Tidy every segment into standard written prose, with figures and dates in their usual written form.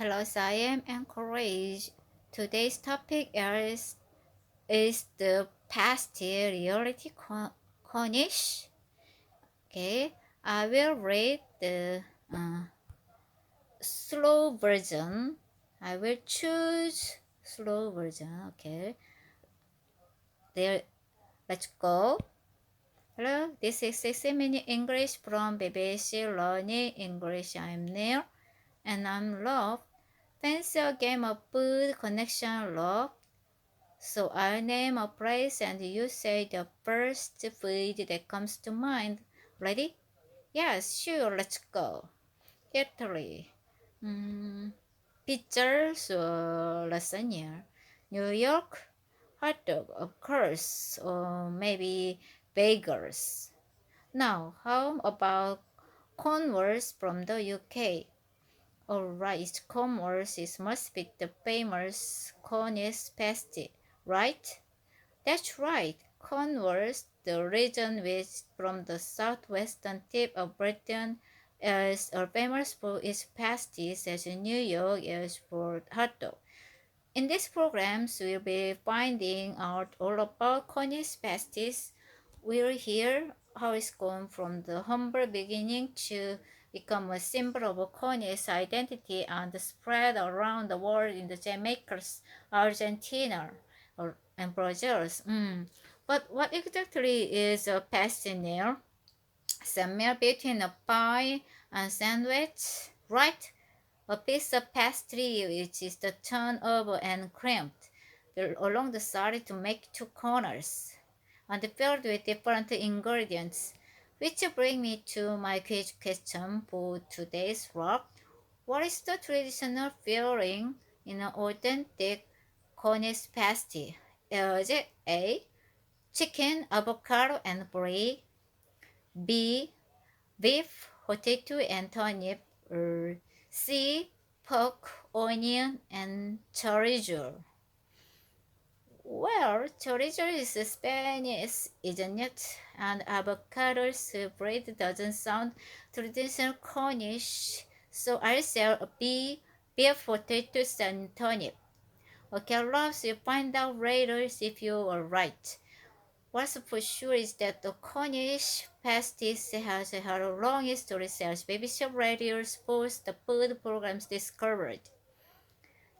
Hello, I am encouraged. Today's topic is the pasty reality cornish. Okay, I will read the uh, slow version. I will choose slow version. Okay, there. Let's go. Hello, this is 60 Minute English from BBC Learning English. I'm Neil, and I'm Love. Fancy a game of food connection, Love. So I'll name a place and you say the first food that comes to mind. Ready? Yes, sure, let's go. Italy. Mm, pizzas or lasagna. New York? Hot dog, of course. Or maybe bagels. Now, how about Cornwalls from the UK? Alright, Cornwalls must be the famous Cornish pasty, right? That's right. Cornwall, the region which from the southwestern tip of Britain is famous for its pasties as New York is for hot dog. In this programs, we'll be finding out all about Cornish pasties. We'll hear how it's gone from the humble beginning to become a symbol of Cornish identity and spread around the world in the Jamaica's, Argentina, and Brazil. But what exactly is a pasty, Neil? Somewhere between a pie and sandwich, right? A piece of pastry which is the turned over and crimped along the side to make two corners, and filled with different ingredients. Which bring me to my quiz question for today's vlog. What is the traditional filling in an authentic Cornish pasty? Is it A. Chicken, avocado, and brie? B. Beef, potato, and turnip? Or C. Pork, onion, and chorizo? Well, chorizo is Spanish, isn't it? And avocado's bread doesn't sound traditional Cornish, so I'll say B. Beef, potatoes, and turnip. Okay, loves, you find out later if you are right. What's for sure is that the Cornish pasties has had a long history since BBC Radio post the food programs discovered.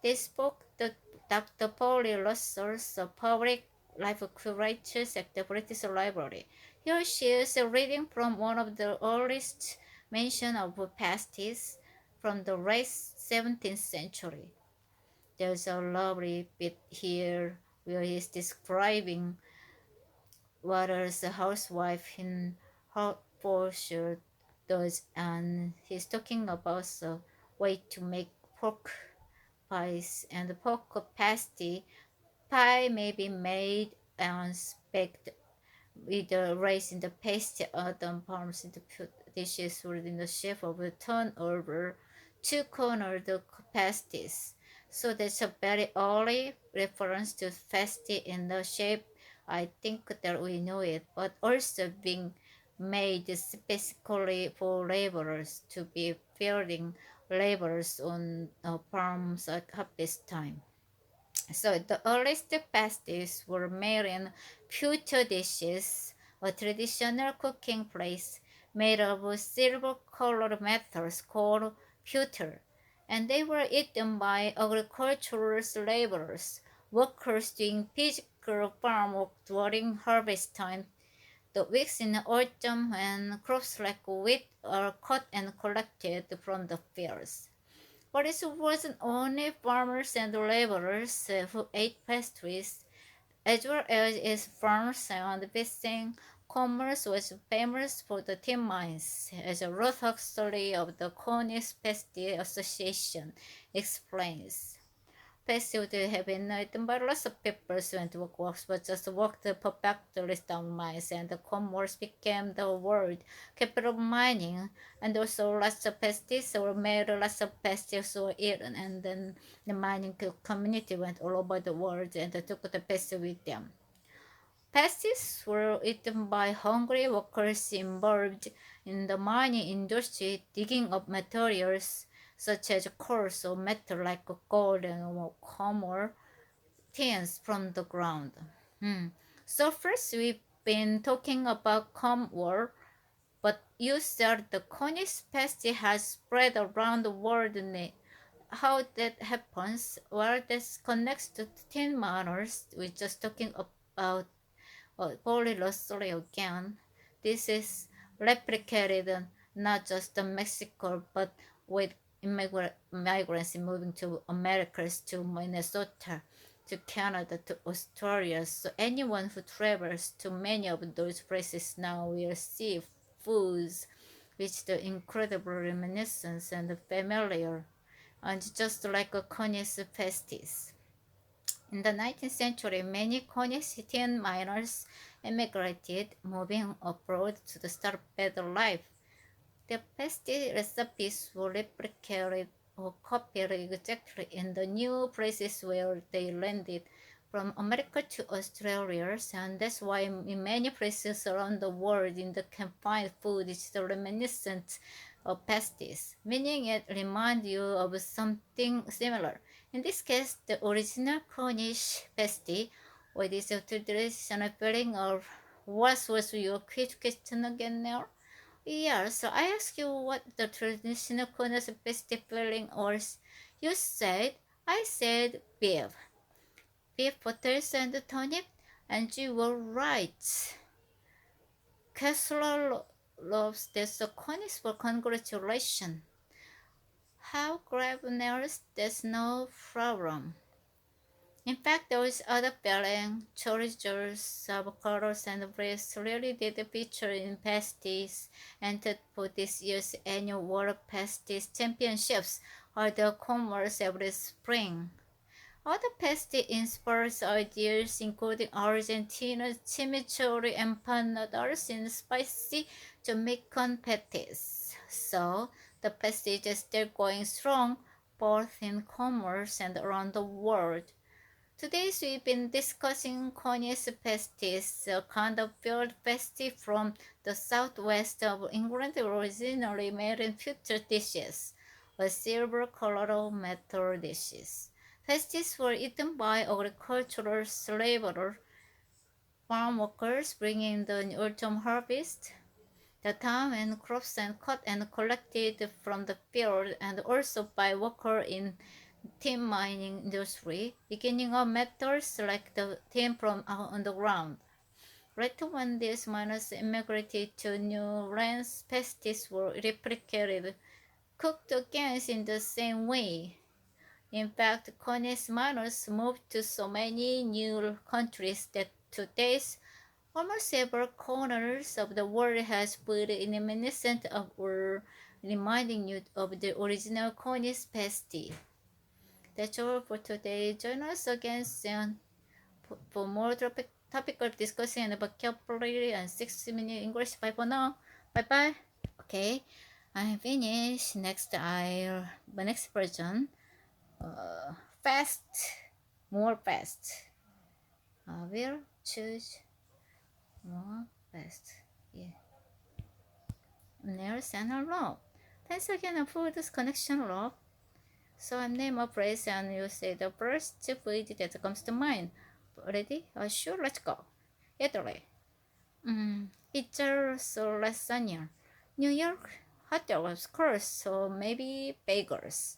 They spoke to Dr. Polly Russell's public life curators at the British Library. Here she is reading from one of the earliest mention of pasties from the late 17th century. There's a lovely bit here where he's describing what as a housewife in Hertfordshire does, and he's talking about the way to make pork pies and the pork pasty. Pie may be made and baked with the rice in the paste, other palms in the dishes within the shape of a turnover, two cornered pasties. So that's a very early reference to pasty in the shape. I think that we know it, but also being made specifically for laborers to be fielding laborers on farms at harvest time. So the earliest pasties were made in pewter dishes, a traditional cooking place made of silver-colored metals called pewter, and they were eaten by agricultural laborers, workers doing physical farm work during harvest time, the weeks in autumn when crops like wheat are cut and collected from the fields. But it wasn't only farmers and laborers who ate pastries, as well as its farms and fishing. Commerce was famous for the tin mines, as Ruth Huxley of the Cornish Pasty Association explains. Pasty would have been eaten by lots of people went to work, but just worked perfectly down mines, and the commerce became the world capital of mining, and also lots of pasties were made, lots of pasties were eaten, and then the mining community went all over the world and they took the pasty with them. Pasties were eaten by hungry workers involved in the mining industry, digging up materials. such as coarse or metal like gold and copper, tins from the ground. Hmm. So first we've been talking about corn war, but you said the cornish pasty has spread around the world. How that happens? Well, this connects to tin manners. We're just talking about polylossary again. This is replicated not just in Mexico, but with migrants moving to Americas, to Minnesota, to Canada, to Australia. So anyone who travels to many of those places now will see foods which the incredible reminiscence and familiar, and just like a Cornish pasties. In the 19th century, many Cornishtian miners emigrated, moving abroad to start better life. Their pasty recipes were replicated or copied exactly in the new places where they landed, from America to Australia, and that's why in many places around the world in the can find food is the reminiscent of pasties, meaning it reminds you of something similar. In this case, the original Cornish pasty, with its traditional filling of what was your quick question again now? Yeah, so I asked you what the traditional Cornish pasty filling was. You said, I said beef. Beef, potatoes, and turnip, and you were right. Casserole loves this Cornish for congratulations. How Graveners, there's no problem. In fact, those other filling, chorizos, avocados, and breads really did feature in pasties entered for this year's annual World Pasties Championships, or the commerce every spring. Other pasty inspires ideas including Argentina's chimichurri empanadas in spicy Jamaican patties. So the pasty is still going strong both in commerce and around the world. Today we've been discussing Cornish pasties, a kind of field pasty from the southwest of England originally made in future dishes, a silver-colored metal dishes. Pasties were eaten by agricultural laborers, farm workers bringing the autumn harvest, the time and crops and cut and collected from the field, and also by workers in tin mining industry, beginning of methods like the tin from underground. Later, when these miners immigrated to new lands, pasties were replicated, cooked again in the same way. In fact, Cornish miners moved to so many new countries that today's almost every corners of the world has food reminiscent of or reminding you of the original Cornish pasty. That's all for today. Join us again soon for more topical discussion and vocabulary and 6 minute English. Bye for now. Bye bye. Okay, I'm finished. Next, the next version. Uh, fast, more fast. I will choose more fast. Yeah. Nails and a rope. Pencil can afford this connection rope. So I name a place and you say the first food that comes to mind. Ready? Sure, let's go. Italy. Pizza, so lasagna. New York, hot dog, of course, so maybe bagels.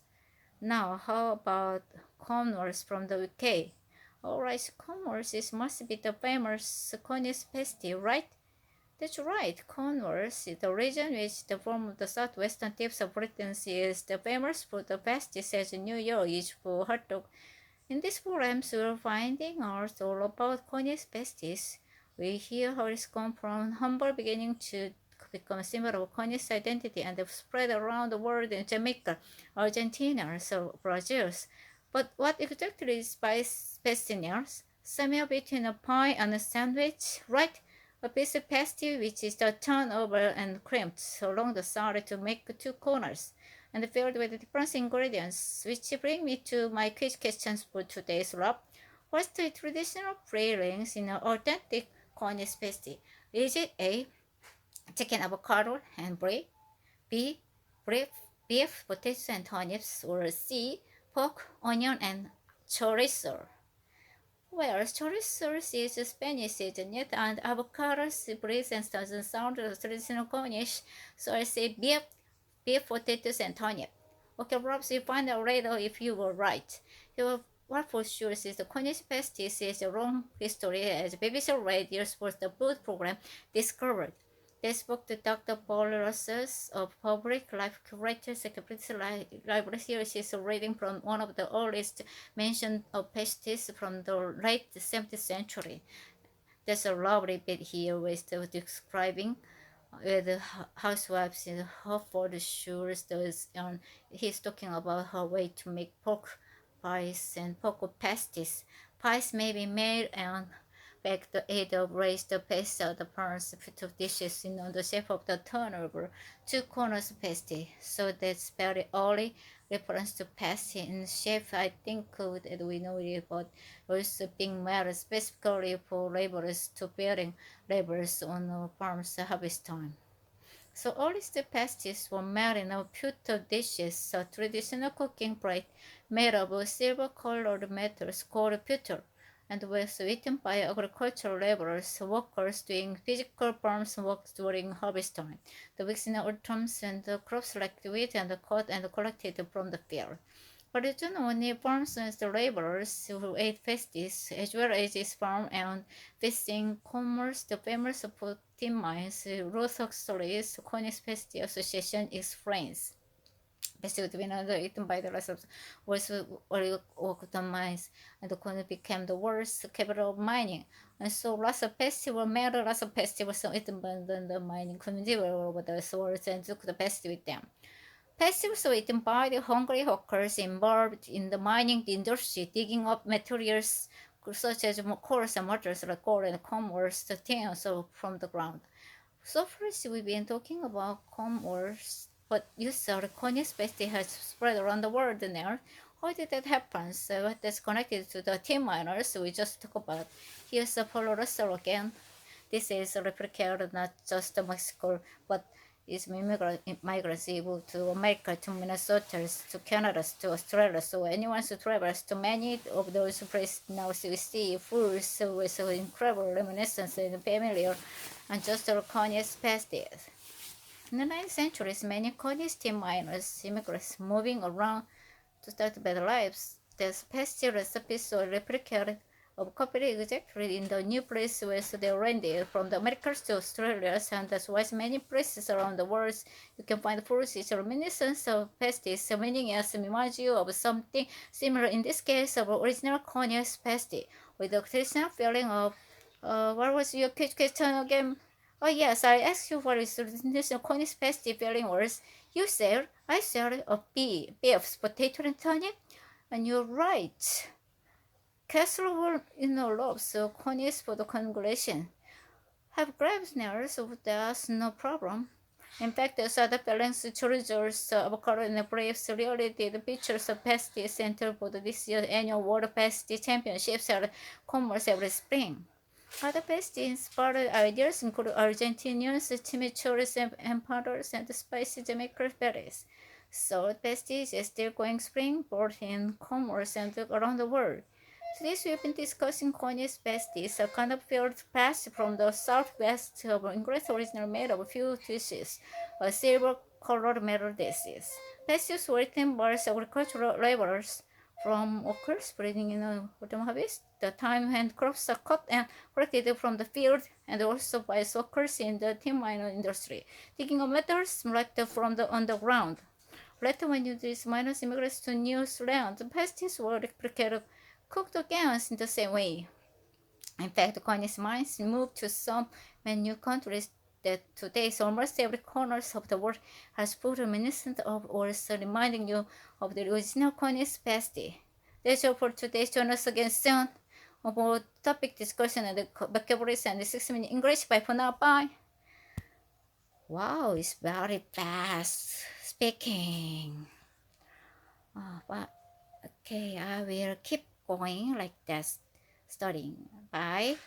Now, how about Cornwalls from the UK? Alright, Cornwalls must be the famous Cornish pasty, right? That's right, Cornwalls, the region which the form of the southwestern tips of Britain is the famous for the pasties as New York is for hot dog. In this program, we're finding out all about Cornish pasties. We hear how it's come from humble beginning to become a symbol of Cornish identity and have spread around the world in Jamaica, Argentina, so Brazil. But what exactly is pastiners? Somewhere between a pie and a sandwich, right? A piece of pasty which is turned over and crimped along the side to make two corners and filled with different ingredients, which bring me to my quiz questions for today's lab. What's the traditional fillings in an authentic Cornish pasty? Is it A, chicken avocado and bread, B, beef beef, potatoes, and turnips, or C, pork, onion, and chorizo. Well, chorizo is Spanish, isn't it? And avocados, breeds, and doesn't sound traditional Cornish, so I say beef, potatoes, and turnip. Okay, perhaps you find out later if you were right. So what for sure is the Cornish pasty is a long history as BBC Radio Sports the food program discovered. They spoke to Dr. Paul Rosses of Public Life Curator Secretary Library. Here she is reading from one of the earliest mention of pasties from the late 17th century. There's a lovely bit here with the describing the housewives in Hertford Shores. And he's talking about her way to make pork pies and pork pasties. Pies may be made and baked the aid of raised pasta, the parents of dishes in the shape of the turnover, two corners pasty. So that's very early reference to pasty in shape. I think that we know it, but also being made specifically for laborers to bearing labors on farms harvest time. So all these pasties were made in a pewter dishes, a traditional cooking plate made of silver-colored metals called pewter, and was eaten by agricultural laborers, workers doing physical farm work during harvest time. The weeks in autumn and the crops like wheat and caught and collected from the field. But it not only farms and the laborers who ate pasties, as well as its farm and fishing commerce, the famous for tin mines, Ruth Huxley's Cornish Pasty Association is friends. Pasty would be another eaten by the rest of was all the mines, and the Cornish became the world's capital of mining. And so lots of pasty were made, lots of pasty was eaten by the mining community all over the world and took the pasty with them. Passives were eaten by the hungry hawkers involved in the mining industry, digging up materials such as coals and metals like gold and commerce, the things from the ground. So first we've been talking about commerce, but you saw the Cornish pasty has spread around the world now. How did that happen? So what that's connected to the tin miners we just talked about. Here's the Polo Russell again. This is replicated not just Mexico, but is migrants able to America, to Minnesota, to Canada, to Australia. So anyone who travels to many of those places now we see foods with incredible reminiscence and familiar and just the Cornish pasties. In the 9th century, many Cornish tin miners, immigrants moving around to start better lives. These pasty recipes were replicated of copied exactly in the new place where they landed from the Americas to Australia, and that's why many places around the world you can find foods is reminiscence of pasties, meaning as reminds you of something similar, in this case of original Cornish pasty, with the traditional feeling of what was your question again? Oh yes, I asked you what is the traditional Cornish pasty feeling was. You said I said a beef, potato and turnip, and you're right. Castle loves Cornish for the congregation. Have grapes now, so that's no problem. In fact, the other balanced chorizos, avocado, and grapes really did pictures of pasty center for this year's annual World Pasty Championships at Commerce every spring. Other pasty inspired ideas include Argentinians, chimichurris, and powders, and spicy Jamaican berries. So pasties is still going spring, both in commerce and around the world. Today we've been discussing Cornish pasties, a kind of field pasty from the southwest of England, originally made of a few dishes, a silver-colored metal dishes. Pasties were eaten by agricultural laborers from workers breeding in autumn harvest, the time when crops are cut and collected from the field, and also by workers in the tin mine industry, digging up metals left from the underground. Later, when these miners immigrated to New Zealand, the pasties were replicated, cooked again in the same way. In fact, Cornish mines moved to so many new countries that today almost every corner of the world has food reminiscent of or reminding you of the original Cornish pasty. That's all for today. Join us again soon for more topic discussion and the vocabularies and the 6-minute English. Bye for now. Bye. Wow, it's very fast speaking. But okay, I will keep going like that, studying. Bye.